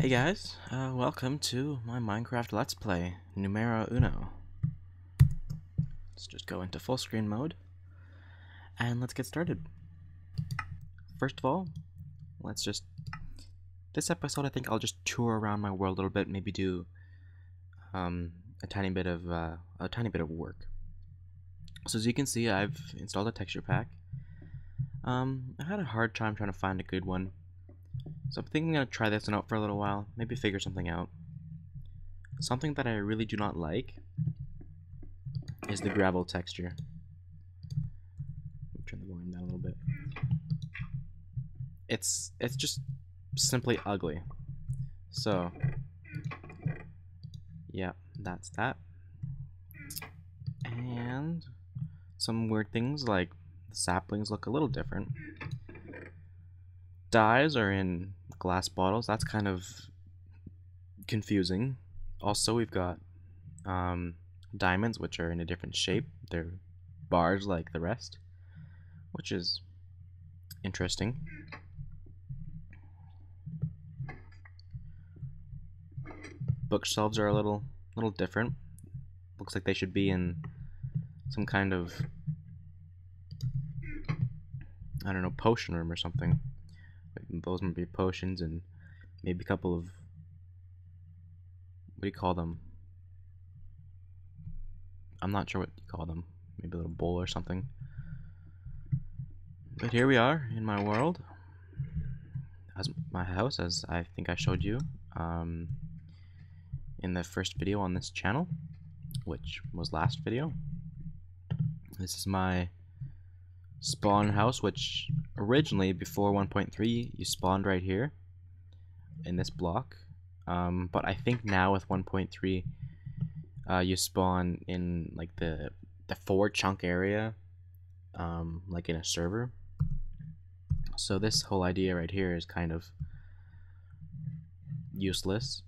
Hey guys, welcome to my Minecraft Let's Play, Numero Uno. Let's just go into full screen mode, and let's get started. First of all, this episode I think I'll just tour around my world a little bit, maybe do a tiny bit of work. So as you can see, I've installed a texture pack. I had a hard time trying to find a good one. So I think I'm going to try this one out for a little while, maybe figure something out. Something that I really do not like is the gravel texture. Let me turn the volume down a little bit. It's just simply ugly. So, yeah, that's that. And some weird things like the saplings look a little different. Dyes are in glass bottles. That's kind of confusing. Also, we've got diamonds, which are in a different shape. They're bars like the rest, which is interesting. Bookshelves are a little different. Looks like they should be in some kind of, I don't know, potion room or something. Those might be potions, and maybe a couple of, what do you call them? I'm not sure what you call them. Maybe a little bowl or something. But here we are in my world, as my house, as I think I showed you in the first video on this channel, which was last video. This is my spawn house, which originally before 1.3 you spawned right here in this block, but I think now with 1.3 you spawn in like the 4 chunk area, like in a server. So this whole idea right here is kind of useless,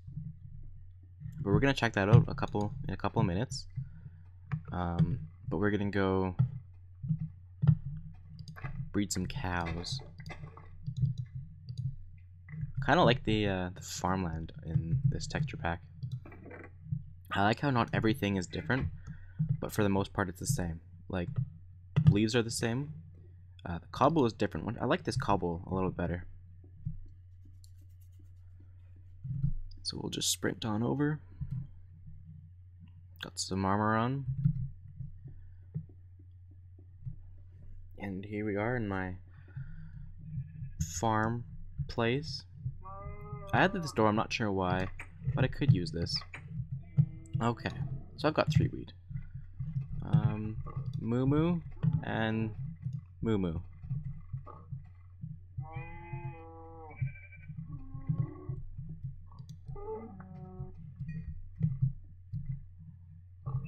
but we're gonna check that out in a couple of minutes. But we're gonna go breed some cows. Kind of like the farmland in this texture pack. I like how not everything is different, but for the most part it's the same. Like, leaves are the same. The cobble is different. I like this cobble a little better. So we'll just sprint on over. Got some armor on. And here we are in my farm place. I added this door, I'm not sure why, but I could use this. Okay, so I've got 3 wheat. Moo Moo and Moo Moo.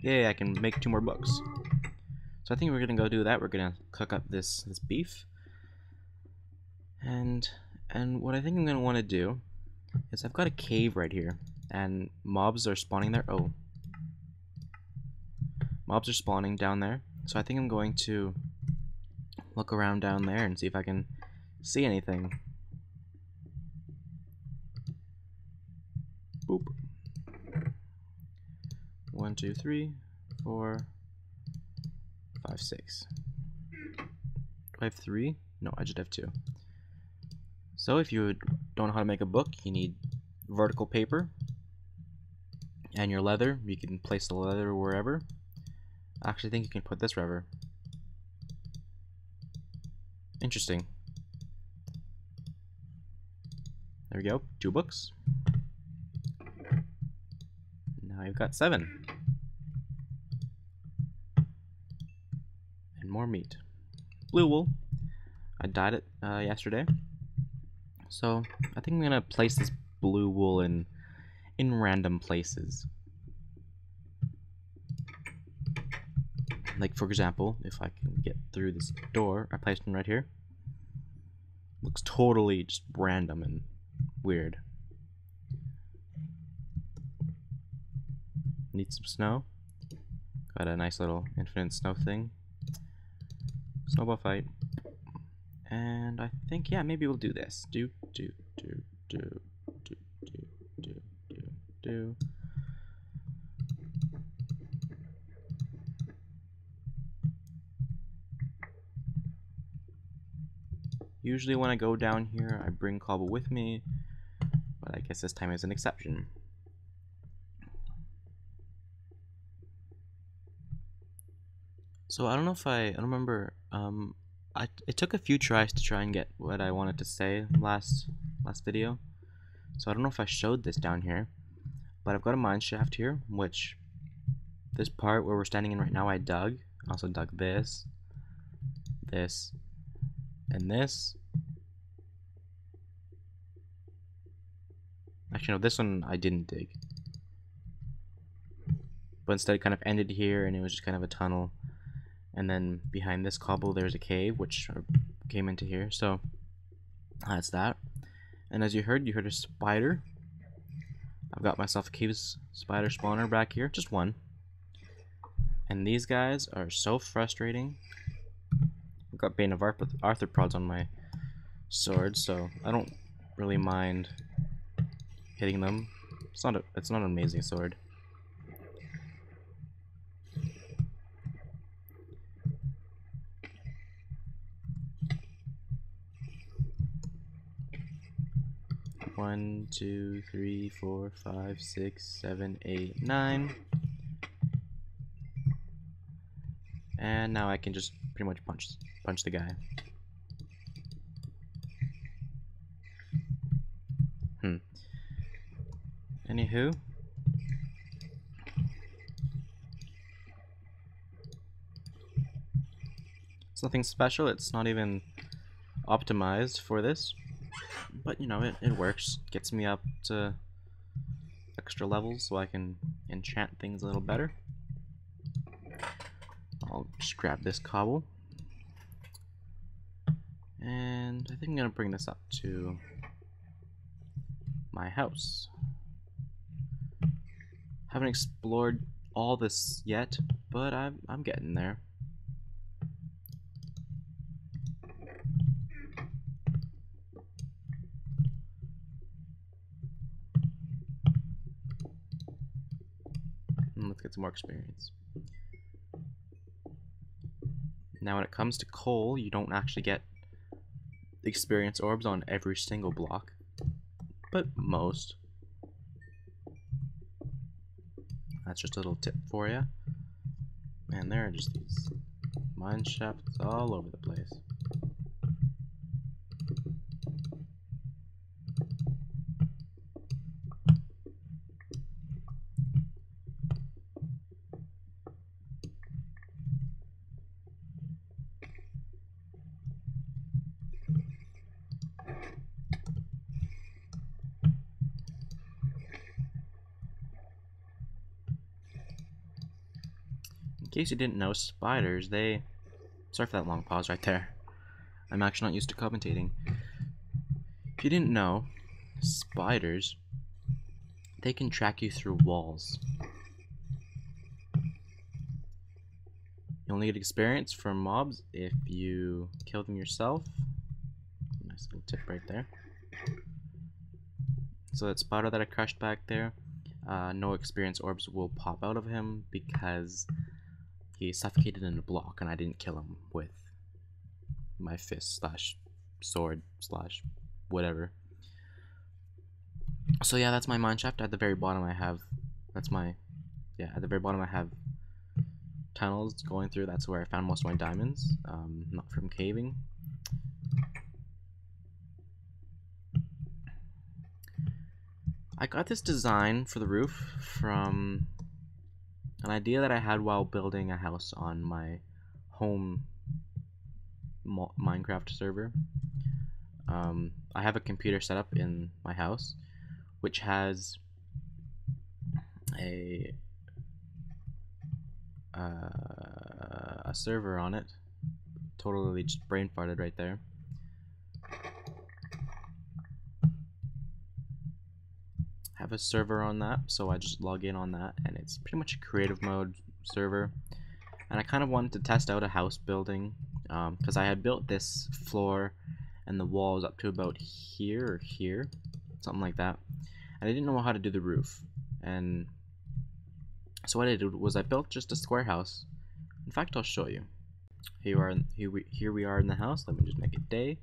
Yay, I can make 2 more books. So I think we're gonna go do that. We're gonna cook up this beef. And what I think I'm gonna want to do is I've got a cave right here, and mobs are spawning there. Oh, mobs are spawning down there. So I think I'm going to look around down there and see if I can see anything. Boop. 1, 2, 3, 4, 5, 6. Do I have 3? No, I just have 2. So if you don't know how to make a book, you need vertical paper and your leather. You can place the leather wherever. I actually think you can put this wherever. Interesting. There we go, 2 books. Now you've got 7. And more meat. Blue wool. I dyed it yesterday. So I think I'm gonna place this blue wool in random places. Like, for example, if I can get through this door, I placed one right here. Looks totally just random and weird. Need some snow. Got a nice little infinite snow thing. Snowball fight. And I think, yeah, maybe we'll do this. do. Usually when I go down here, I bring cobble with me, but I guess this time is an exception. So I don't know if I don't remember. It took a few tries to try and get what I wanted to say last video. So I don't know if I showed this down here, but I've got a mine shaft here, which this part where we're standing in right now I dug. I also dug this, this, and this. Actually no, this one I didn't dig. But instead it kind of ended here and it was just kind of a tunnel. And then behind this cobble there's a cave which came into here. So that's that. And as you heard a spider. I've got myself a cave spider spawner back here, just one. And these guys are so frustrating. I've got Bane of Arthropods on my sword, so I don't really mind hitting them. It's not an amazing sword. One, two, three, 4, 5, 6, 7, 8, 9. And now I can just pretty much punch the guy. Anywho, it's nothing special. It's not even optimized for this. But you know, it works. Gets me up to extra levels so I can enchant things a little better. I'll just grab this cobble. And I think I'm gonna bring this up to my house. Haven't explored all this yet, but I'm getting there. Let's get some more experience. Now when it comes to coal, you don't actually get experience orbs on every single block, but most. That's just a little tip for you. Man, there are just these mine shafts all over the place. In case you didn't know, spiders, sorry for that long pause right there. I'm actually not used to commentating. If you didn't know, spiders, they can track you through walls. You only get experience from mobs if you kill them yourself. Nice little tip right there. So that spider that I crushed back there, no experience orbs will pop out of him because he suffocated in a block and I didn't kill him with my fist slash sword slash whatever. So yeah, that's my mine shaft. At the very bottom I have, at the very bottom I have tunnels going through. That's where I found most of my diamonds, not from caving. I got this design for the roof from an idea that I had while building a house on my home Minecraft server. I have a computer set up in my house which has a server on it. Totally just brain farted right there. Have a server on that, so I just log in on that, and it's pretty much a creative mode server. And I kind of wanted to test out a house building because I had built this floor and the walls up to about here or here, something like that, and I didn't know how to do the roof. And so what I did was I built just a square house. In fact, I'll show you. Here we are in the house. Let me just make it day.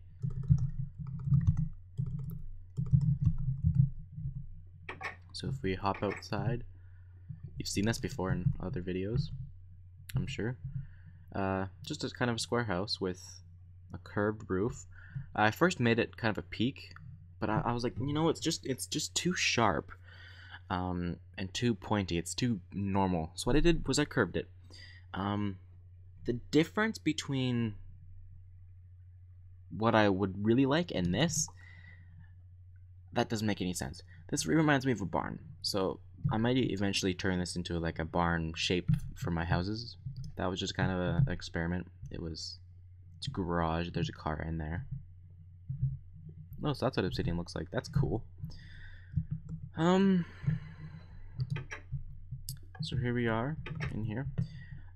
So if we hop outside, you've seen this before in other videos, I'm sure. Just a kind of a square house with a curved roof. I first made it kind of a peak, but I was like, you know, it's just too sharp, and too pointy. It's too normal. So what I did was I curved it. The difference between what I would really like and this, that doesn't make any sense. This reminds me of a barn, so I might eventually turn this into like a barn shape for my houses. That was just kind of an experiment. It's a garage. There's a car in there. Oh, so that's what obsidian looks like. That's cool. So here we are in here.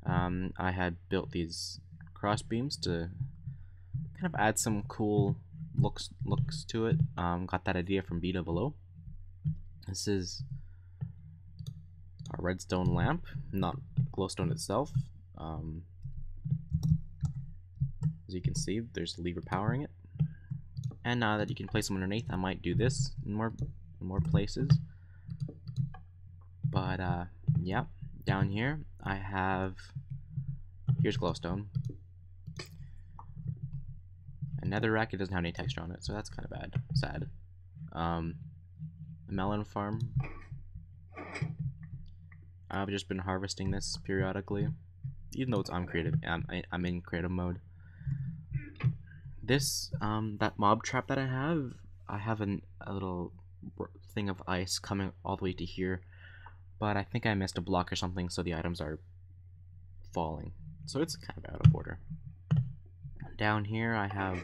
I had built these cross beams to kind of add some cool looks to it. Got that idea from Beta below. This is a redstone lamp, not glowstone itself. As you can see, there's a lever powering it. And now that you can place them underneath, I might do this in more places. But yeah, down here I have, here's glowstone. Another rack, it doesn't have any texture on it, so that's kind of sad. A melon farm. I've just been harvesting this periodically, even though I'm in creative mode. This that mob trap that I have a little thing of ice coming all the way to here, but I think I missed a block or something, so the items are falling. So it's kind of out of order. Down here I have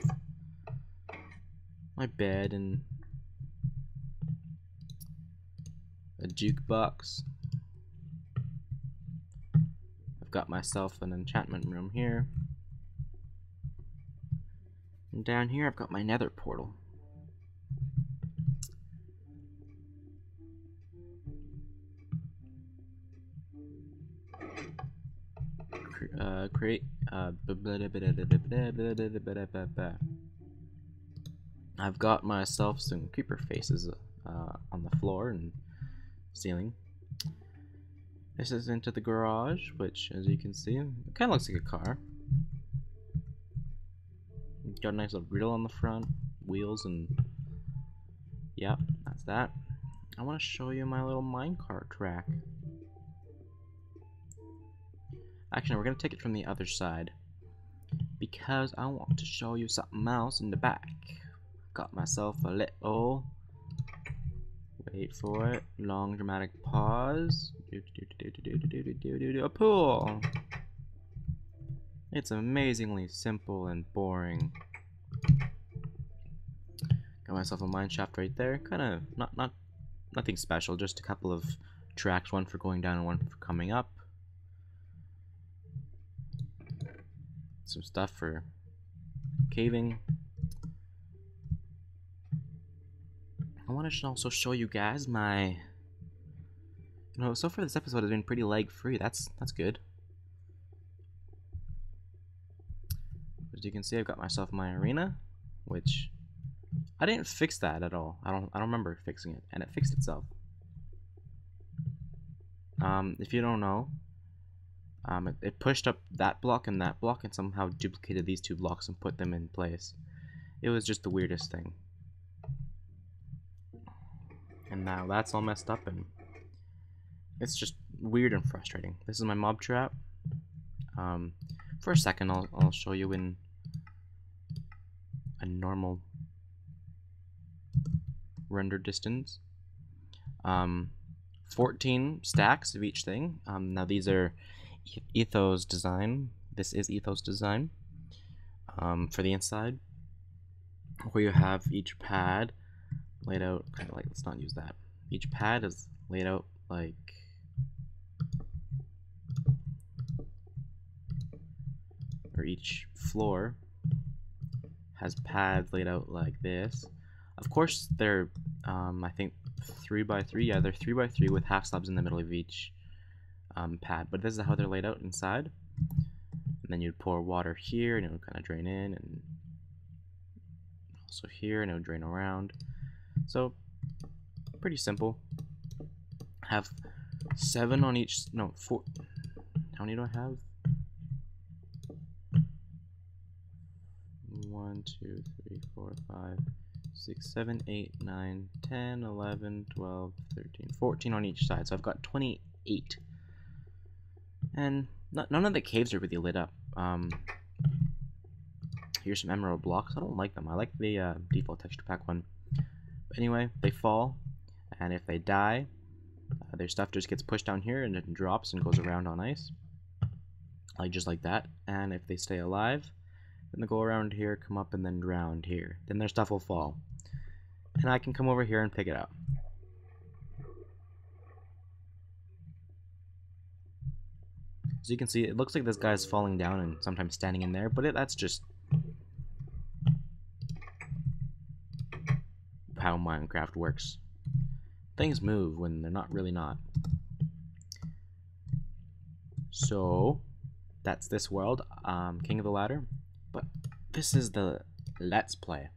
my bed and a jukebox. I've got myself an enchantment room here. And down here I've got my nether portal. I've got myself some creeper faces on the floor and ceiling. This is into the garage, which, as you can see, it kind of looks like a car. Got a nice little grill on the front, wheels, and yeah, that's that. I want to show you my little minecart track. Actually, we're going to take it from the other side because I want to show you something else in the back. Got myself a little, wait for it, long dramatic pause, a pool. It's amazingly simple and boring. Got myself a mine shaft right there, kind of nothing special, just a couple of tracks, one for going down and one for coming up. Some stuff for caving. I want to also show you guys my, so far this episode has been pretty lag free. That's good. As you can see, I've got myself my arena, which I didn't fix that at all. I don't remember fixing it, and it fixed itself. If you don't know, it pushed up that block and somehow duplicated these two blocks and put them in place. It was just the weirdest thing. And now that's all messed up, and it's just weird and frustrating. This is my mob trap. For a second, I'll show you in a normal render distance. 14 stacks of each thing. Now these are Ethos design. This is Ethos design for the inside, where you have each pad laid out kind of like, let's not use that. Each pad is laid out like or each floor has pads laid out like this. Of course, they're I think 3x3. Yeah, they're 3x3 with half slabs in the middle of each pad. But this is how they're laid out inside. And then you'd pour water here, and it would kind of drain in, and also here, and it would drain around. So pretty simple. Have 7 on each. No, 4. How many do I have? 1, 2, 3, 4, 5, 6, 7, 8, 9, 10, 11, 12, 13, 14 on each side. So I've got 28. And none of the caves are really lit up. Here's some emerald blocks. I don't like them. I like the default texture pack one. But anyway, they fall, and if they die, their stuff just gets pushed down here and it drops and goes around on ice. Like just like that. And if they stay alive, then they go around here, come up, and then drown here. Then their stuff will fall. And I can come over here and pick it up. As you can see, it looks like this guy's falling down and sometimes standing in there, but that's just how Minecraft works. Things move when they're not really not. So that's this world, King of the Ladder. But this is the Let's Play.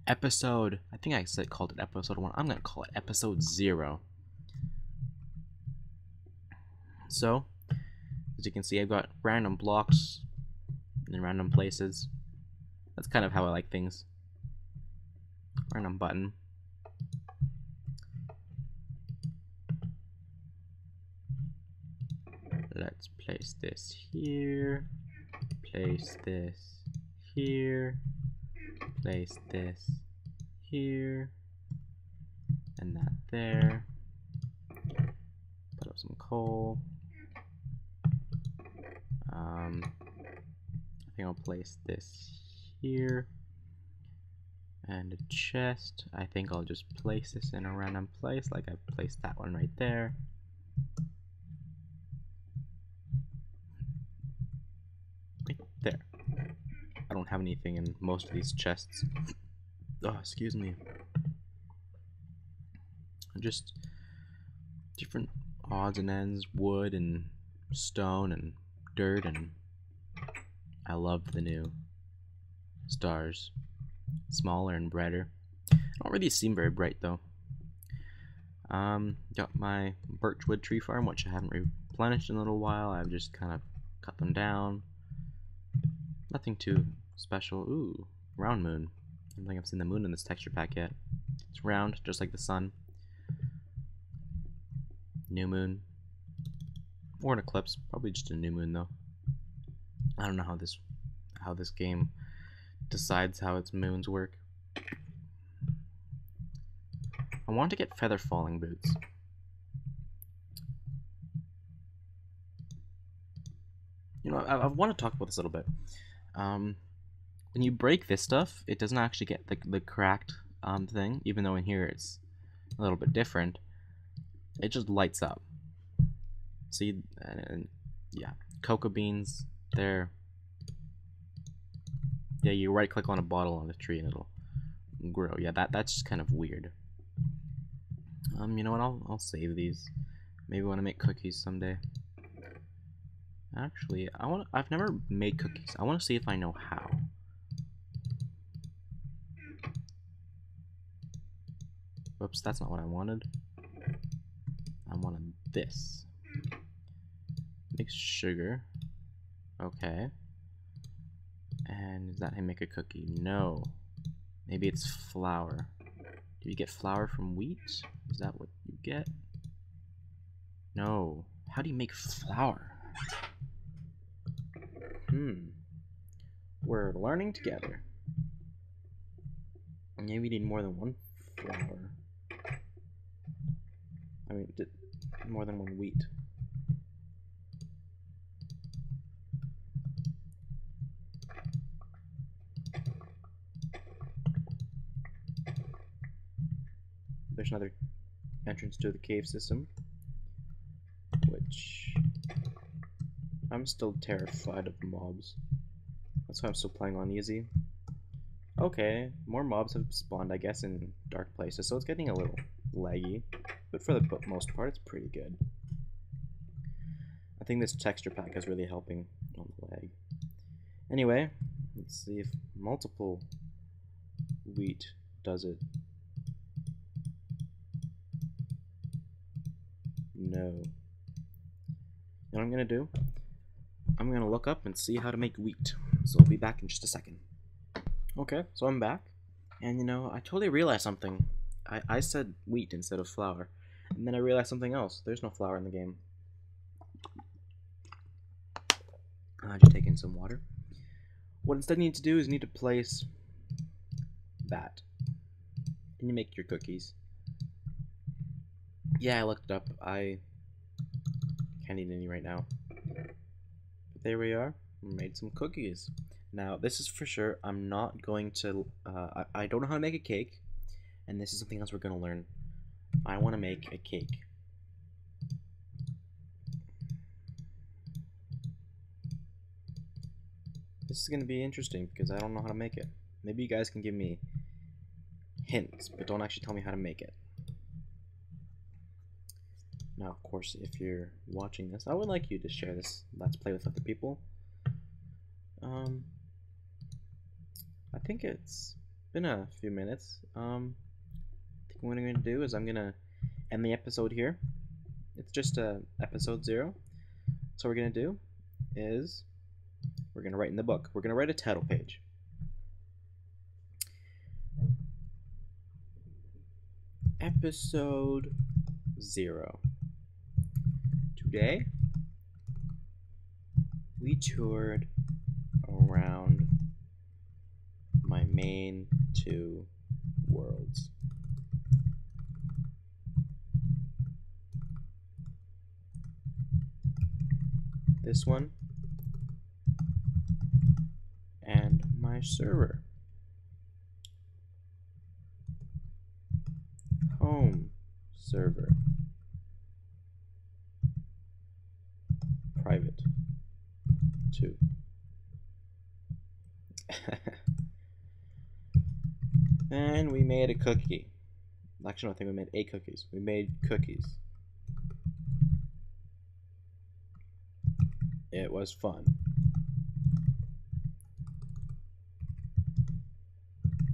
Episode, I think I called it episode 1. I'm going to call it episode 0. So, as you can see, I've got random blocks in random places. That's kind of how I like things. Random button. Let's place this here. Place this here. Place this here. And that there. Put up some coal. I think I'll place this here. And a chest. I think I'll just place this in a random place, like I placed that one right there. Right there. I don't have anything in most of these chests. Oh, excuse me. Just different odds and ends, wood and stone and dirt, and I love the new stars. Smaller and brighter. Don't really seem very bright though. Got my birchwood tree farm, which I haven't replenished in a little while. I've just kind of cut them down. Nothing too special. Ooh, round moon. I don't think I've seen the moon in this texture pack yet. It's round, just like the sun. New moon. Or an eclipse. Probably just a new moon though. I don't know how this game decides how its moons work. I want to get feather falling boots. You know, I want to talk about this a little bit. When you break this stuff, it doesn't actually get the cracked thing, even though in here it's a little bit different. It just lights up. See, and yeah, cocoa beans, they're... Yeah, you right click on a bottle on a tree and it'll grow. Yeah, that's just kind of weird. You know what, I'll save these. Maybe when I make cookies someday. Actually, I've never made cookies. I want to see if I know how. Whoops, that's not what I wanted. I wanted this. Mix sugar. Okay. And is that how you make a cookie? No. Maybe it's flour. Do you get flour from wheat? Is that what you get? No. How do you make flour? We're learning together. Maybe we need more than one flour. I mean, more than one wheat. There's another entrance to the cave system, which I'm still terrified of mobs. That's why I'm still playing on easy. Okay, more mobs have spawned, I guess, in dark places, so it's getting a little laggy, but for the most part, it's pretty good. I think this texture pack is really helping on the lag. Anyway, let's see if multiple wheat does it. No. You know what I'm gonna do? I'm gonna look up and see how to make wheat. So I'll be back in just a second. Okay, so I'm back. And you know, I totally realized something. I said wheat instead of flour. And then I realized something else. There's no flour in the game. I just take in some water. What instead you need to do is you need to place that. And you make your cookies. Yeah, I looked it up. I can't eat any right now. But there we are. We made some cookies. Now, this is for sure. I'm not going to... I don't know how to make a cake. And this is something else we're going to learn. I want to make a cake. This is going to be interesting because I don't know how to make it. Maybe you guys can give me hints, but don't actually tell me how to make it. Now, of course, if you're watching this, I would like you to share this Let's Play with other people. I think it's been a few minutes. I think what I'm going to do is I'm going to end the episode here. It's just episode 0. So what we're going to do is we're going to write in the book. We're going to write a title page. Episode 0. Today, we toured around my main 2 worlds. This one and my server. Home server. Private 2. And we made a cookie. Actually, I don't think we made 8 cookies. We made cookies. It was fun.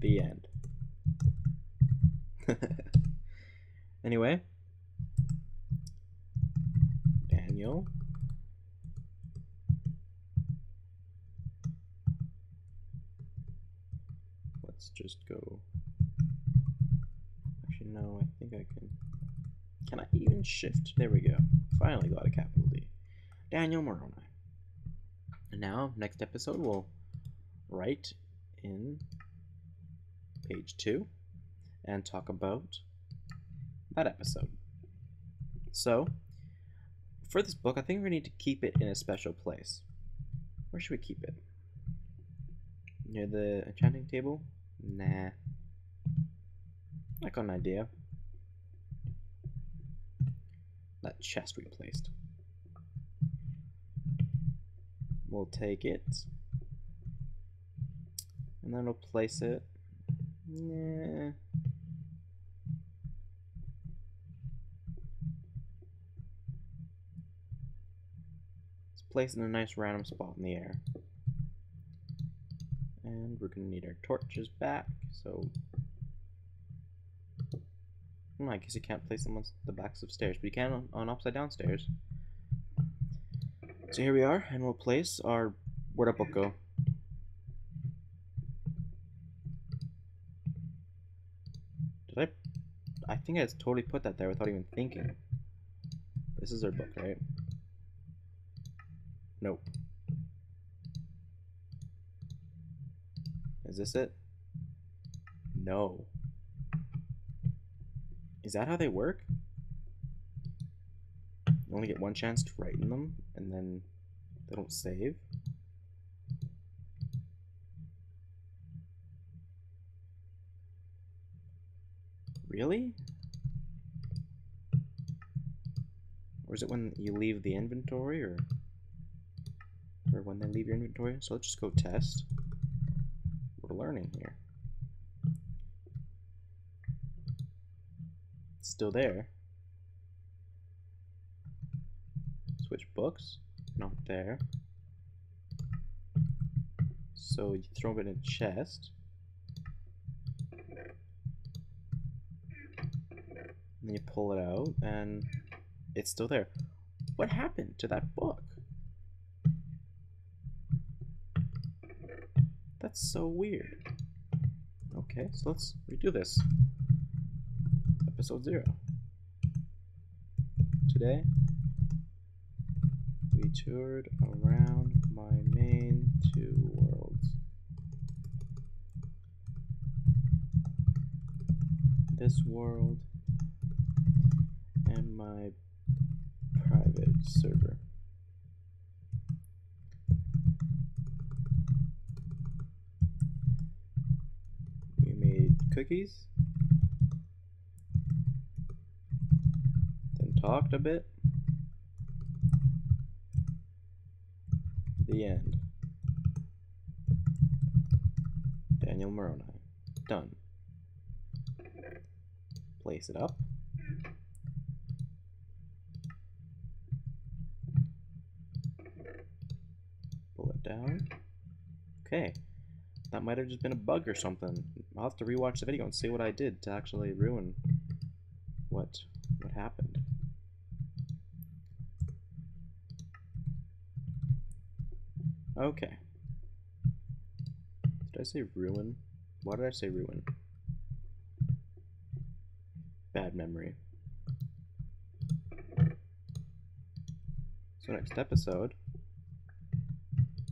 The end. Anyway, Daniel. Let's just go. Actually, no, I think I can. Can I even shift? There we go. Finally got a capital D. DanielMoroni. And now, next episode, we'll write in page 2 and talk about that episode. So, for this book, I think we need to keep it in a special place. Where should we keep it? Near the enchanting table? Nah. I got an idea. That chest we placed. We'll take it. And then we'll place it. Nah. Let's place it in a nice random spot in the air. And we're going to need our torches back, so... I guess you can't place them on the backs of stairs, but you can on upside down stairs. So here we are, and we'll place our... Where'd our book go? Did I think I just totally put that there without even thinking. This is our book, right? Nope. Is this it? No. Is that how they work? You only get one chance to write in them, and then they don't save? Really? Or is it when you leave the inventory, or when they leave your inventory? So let's just go test. We're learning here. still there. Switch books, not there. So you throw it in a chest. And then you pull it out, and it's still there. What happened to that book? That's so weird. Okay, so let's redo this. Episode 0. Today, we toured around my main 2 worlds. This world and my private server. We made cookies, then talked a bit. The end. DanielMoroni. Done. Place it up. Pull it down. Okay. That might have just been a bug or something. I'll have to rewatch the video and see what I did to actually ruin what happened. Okay. Did I say ruin? Why did I say ruin? Bad memory. So next episode,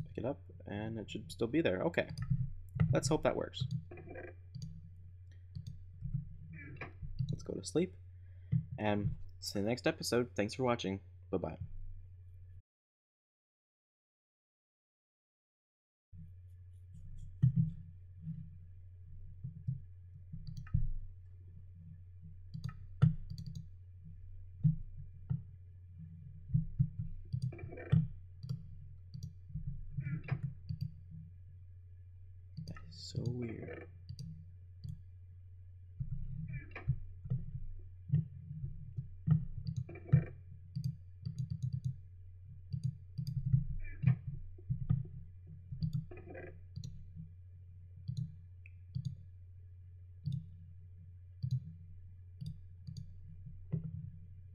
pick it up and it should still be there. Okay. Let's hope that works. Let's go to sleep and see you next episode. Thanks for watching. Bye-bye. So weird.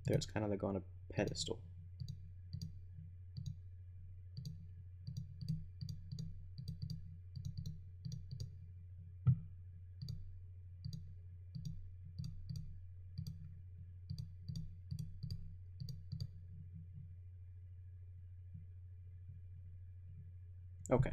There, it's kind of like on a pedestal. Okay.